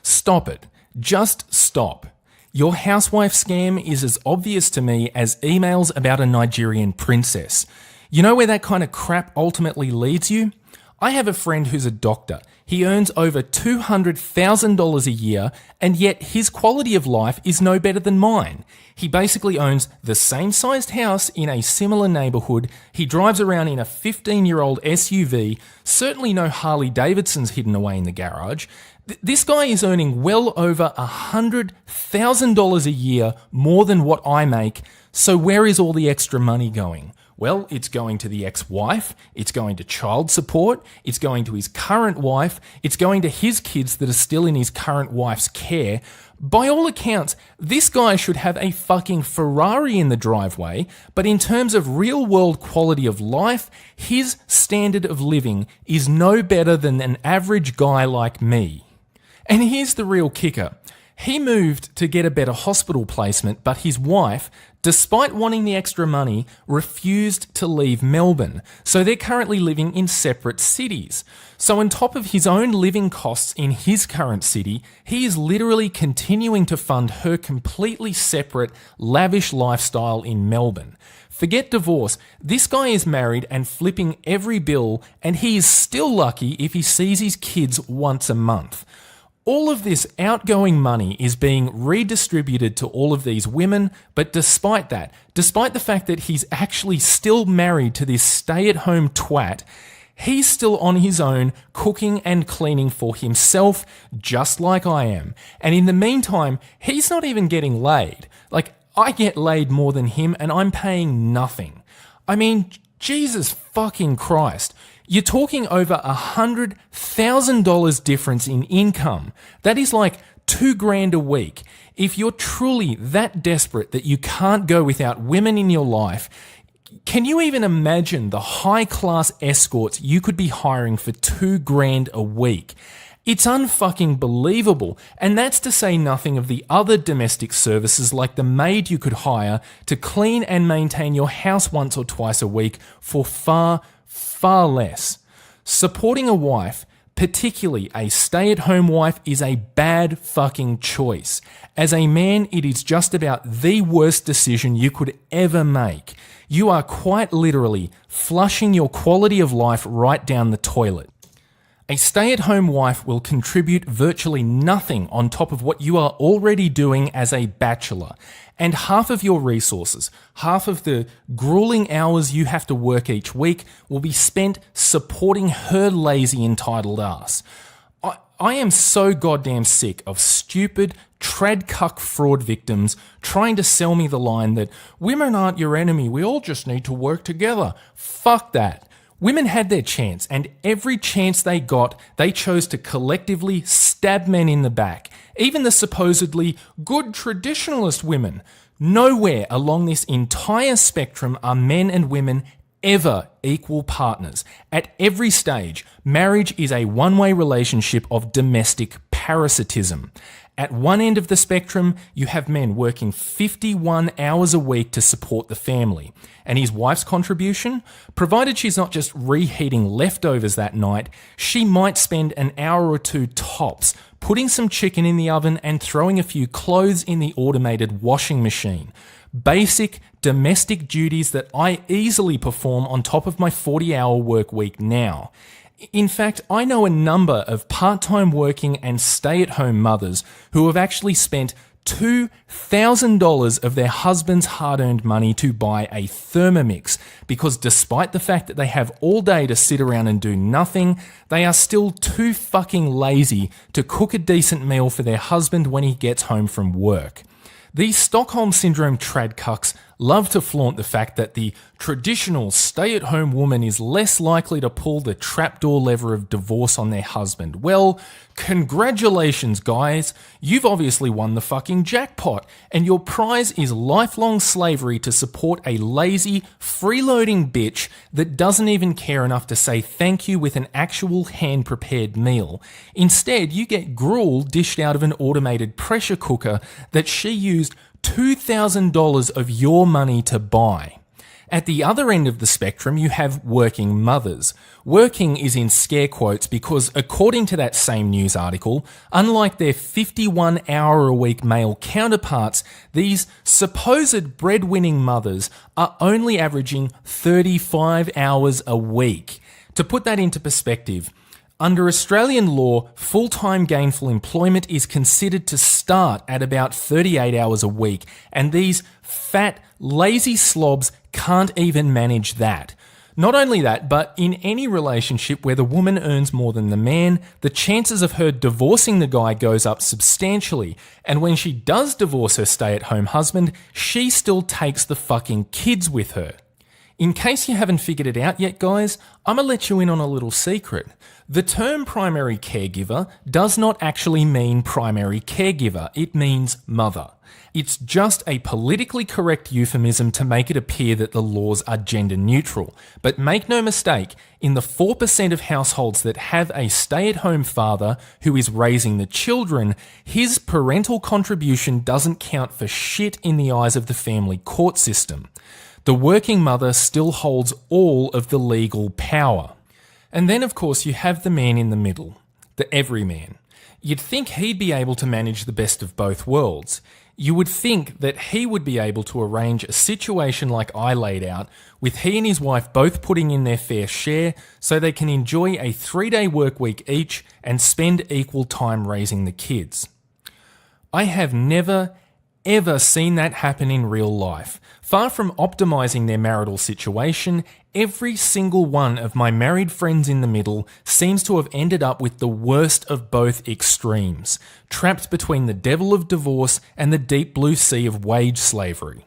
Stop it. Just stop. Your housewife scam is as obvious to me as emails about a Nigerian princess. You know where that kind of crap ultimately leads you? I have a friend who's a doctor. He earns over $200,000 a year, and yet his quality of life is no better than mine. He basically owns the same sized house in a similar neighbourhood. He drives around in a 15-year-old SUV, certainly no Harley Davidsons hidden away in the garage. This guy is earning well over $100,000 a year more than what I make, so where is all the extra money going? Well, it's going to the ex-wife, it's going to child support, it's going to his current wife, it's going to his kids that are still in his current wife's care. By all accounts, this guy should have a fucking Ferrari in the driveway, but in terms of real-world quality of life, his standard of living is no better than an average guy like me. And here's the real kicker. He moved to get a better hospital placement, but his wife, despite wanting the extra money, refused to leave Melbourne. So they're currently living in separate cities. So on top of his own living costs in his current city, he is literally continuing to fund her completely separate, lavish lifestyle in Melbourne. Forget divorce. This guy is married and flipping every bill, and he is still lucky if he sees his kids once a month. All of this outgoing money is being redistributed to all of these women, but despite that, despite the fact that he's actually still married to this stay-at-home twat, he's still on his own cooking and cleaning for himself, just like I am. And in the meantime, he's not even getting laid. Like, I get laid more than him and I'm paying nothing. I mean, Jesus fucking Christ. You're talking over $100,000 difference in income. That is like $2,000 a week. If you're truly that desperate that you can't go without women in your life, can you even imagine the high-class escorts you could be hiring for $2,000 a week? It's unfucking believable, and that's to say nothing of the other domestic services like the maid you could hire to clean and maintain your house once or twice a week for far less. Supporting a wife, particularly a stay-at-home wife, is a bad fucking choice. As a man, it is just about the worst decision you could ever make. You are quite literally flushing your quality of life right down the toilet. A stay-at-home wife will contribute virtually nothing on top of what you are already doing as a bachelor, and half of your resources, half of the grueling hours you have to work each week will be spent supporting her lazy, entitled ass. I am so goddamn sick of stupid, trad-cuck fraud victims trying to sell me the line that women aren't your enemy, we all just need to work together. Fuck that. Women had their chance, and every chance they got, they chose to collectively stab men in the back. Even the supposedly good traditionalist women. Nowhere along this entire spectrum are men and women ever equal partners. At every stage, marriage is a one-way relationship of domestic parasitism. At one end of the spectrum, you have men working 51 hours a week to support the family. And his wife's contribution? Provided she's not just reheating leftovers that night, she might spend an hour or two tops putting some chicken in the oven and throwing a few clothes in the automated washing machine. Basic domestic duties that I easily perform on top of my 40-hour work week now. In fact, I know a number of part-time working and stay-at-home mothers who have actually spent $2,000 of their husband's hard-earned money to buy a Thermomix because despite the fact that they have all day to sit around and do nothing, they are still too fucking lazy to cook a decent meal for their husband when he gets home from work. These Stockholm Syndrome tradcucks love to flaunt the fact that the traditional stay-at-home woman is less likely to pull the trapdoor lever of divorce on their husband. Well, congratulations, guys. You've obviously won the fucking jackpot, and your prize is lifelong slavery to support a lazy, freeloading bitch that doesn't even care enough to say thank you with an actual hand-prepared meal. Instead, you get gruel dished out of an automated pressure cooker that she used $2,000 of your money to buy. At the other end of the spectrum, you have working mothers. Working is in scare quotes because, according to that same news article, unlike their 51-hour-a-week male counterparts, these supposed breadwinning mothers are only averaging 35 hours a week. To put that into perspective, under Australian law, full-time gainful employment is considered to start at about 38 hours a week, and these fat, lazy slobs can't even manage that. Not only that, but in any relationship where the woman earns more than the man, the chances of her divorcing the guy goes up substantially, and when she does divorce her stay-at-home husband, she still takes the fucking kids with her. In case you haven't figured it out yet, guys, I'm gonna let you in on a little secret. The term primary caregiver does not actually mean primary caregiver, it means mother. It's just a politically correct euphemism to make it appear that the laws are gender neutral. But make no mistake, in the 4% of households that have a stay-at-home father who is raising the children, his parental contribution doesn't count for shit in the eyes of the family court system. The working mother still holds all of the legal power. And then, of course, you have the man in the middle, the everyman. You'd think he'd be able to manage the best of both worlds. You would think that he would be able to arrange a situation like I laid out, with he and his wife both putting in their fair share so they can enjoy a 3-day work week each and spend equal time raising the kids. I have never, ever seen that happen in real life. Far from optimizing their marital situation, every single one of my married friends in the middle seems to have ended up with the worst of both extremes, trapped between the devil of divorce and the deep blue sea of wage slavery.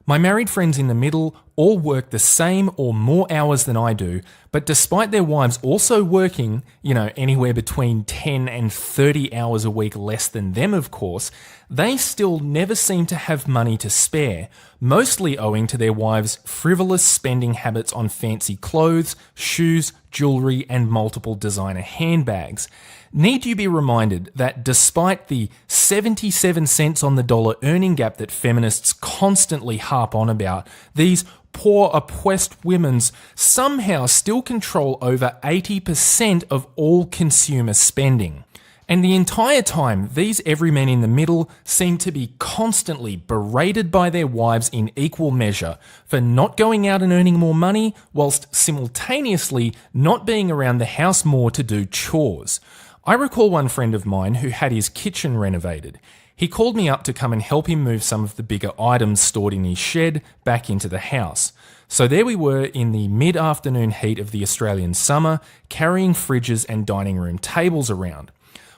My married friends in the middle all work the same or more hours than I do, but despite their wives also working, anywhere between 10 and 30 hours a week less than them, of course, they still never seem to have money to spare, mostly owing to their wives' frivolous spending habits on fancy clothes, shoes, jewellery, and multiple designer handbags. Need you be reminded that despite the 77 cents on the dollar earning gap that feminists constantly harp on about, these poor oppressed women somehow still control over 80% of all consumer spending. And the entire time, these everymen in the middle seem to be constantly berated by their wives in equal measure for not going out and earning more money, whilst simultaneously not being around the house more to do chores. I recall one friend of mine who had his kitchen renovated. He called me up to come and help him move some of the bigger items stored in his shed back into the house. So there we were in the mid-afternoon heat of the Australian summer, carrying fridges and dining room tables around.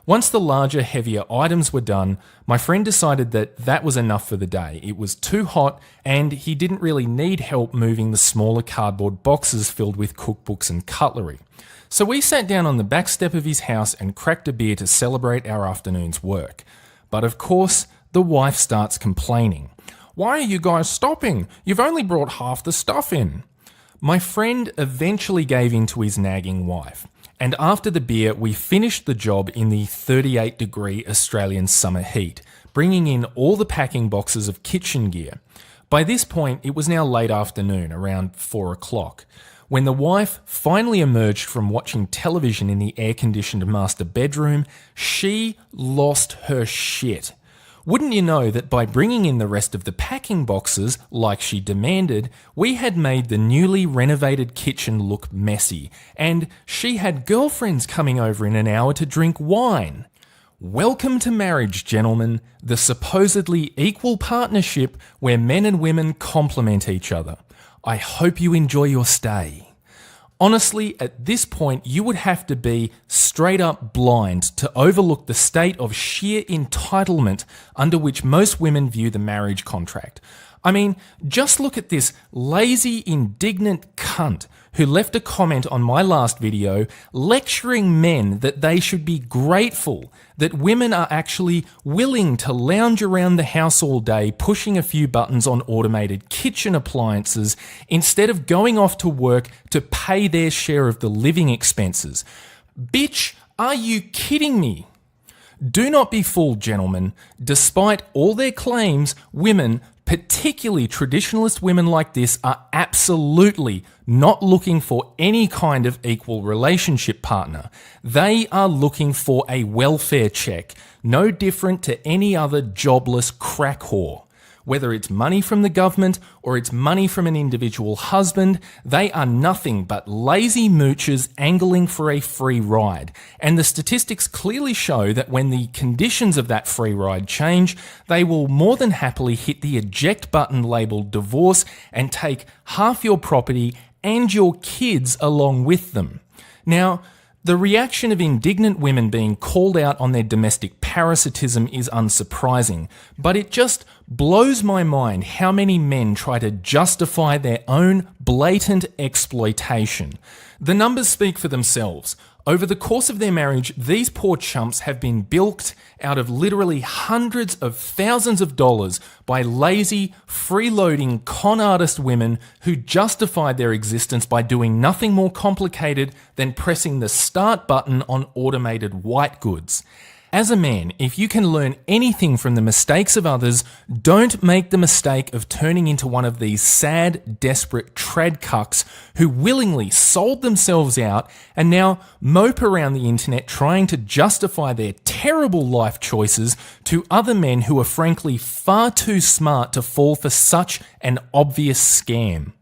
Once the larger, heavier items were done, my friend decided that that was enough for the day. It was too hot, and he didn't really need help moving the smaller cardboard boxes filled with cookbooks and cutlery. So we sat down on the back step of his house and cracked a beer to celebrate our afternoon's work. But of course, the wife starts complaining. "Why are you guys stopping? You've only brought half the stuff in." My friend eventually gave in to his nagging wife. And after the beer, we finished the job in the 38-degree Australian summer heat, bringing in all the packing boxes of kitchen gear. By this point, it was now late afternoon, around 4 o'clock. When the wife finally emerged from watching television in the air-conditioned master bedroom, she lost her shit. Wouldn't you know that by bringing in the rest of the packing boxes, like she demanded, we had made the newly renovated kitchen look messy, and she had girlfriends coming over in an hour to drink wine. Welcome to marriage, gentlemen, the supposedly equal partnership where men and women complement each other. I hope you enjoy your stay. Honestly, at this point, you would have to be straight up blind to overlook the state of sheer entitlement under which most women view the marriage contract. I mean, just look at this lazy, indignant cunt who left a comment on my last video lecturing men that they should be grateful that women are actually willing to lounge around the house all day pushing a few buttons on automated kitchen appliances instead of going off to work to pay their share of the living expenses. Bitch, are you kidding me? Do not be fooled, gentlemen. Despite all their claims, women, Particularly traditionalist women like this are absolutely not looking for any kind of equal relationship partner. They are looking for a welfare check, no different to any other jobless crack whore. Whether it's money from the government or it's money from an individual husband, they are nothing but lazy moochers angling for a free ride. And the statistics clearly show that when the conditions of that free ride change, they will more than happily hit the eject button labelled divorce and take half your property and your kids along with them. Now, the reaction of indignant women being called out on their domestic parasitism is unsurprising, but it just blows my mind how many men try to justify their own blatant exploitation. The numbers speak for themselves. Over the course of their marriage, these poor chumps have been bilked out of literally hundreds of thousands of dollars by lazy, freeloading con artist women who justified their existence by doing nothing more complicated than pressing the start button on automated white goods. As a man, if you can learn anything from the mistakes of others, don't make the mistake of turning into one of these sad, desperate trad cucks who willingly sold themselves out and now mope around the internet trying to justify their terrible life choices to other men who are frankly far too smart to fall for such an obvious scam.